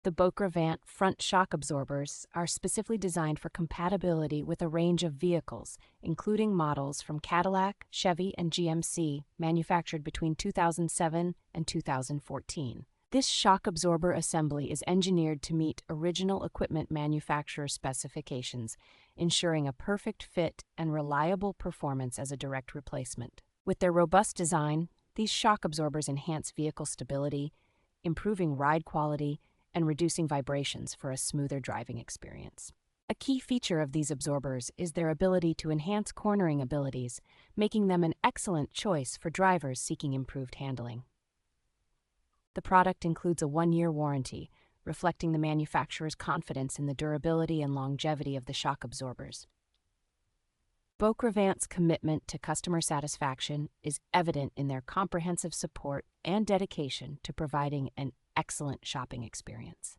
The BocraVant Front Shock Absorbers are specifically designed for compatibility with a range of vehicles, including models from Cadillac, Chevy, and GMC, manufactured between 2007 and 2014. This shock absorber assembly is engineered to meet original equipment manufacturer specifications, ensuring a perfect fit and reliable performance as a direct replacement. With their robust design, these shock absorbers enhance vehicle stability, improving ride quality, and reducing vibrations for a smoother driving experience. A key feature of these absorbers is their ability to enhance cornering abilities, making them an excellent choice for drivers seeking improved handling. The product includes a 1-year warranty, reflecting the manufacturer's confidence in the durability and longevity of the shock absorbers. BocraVant's commitment to customer satisfaction is evident in their comprehensive support and dedication to providing an excellent shopping experience.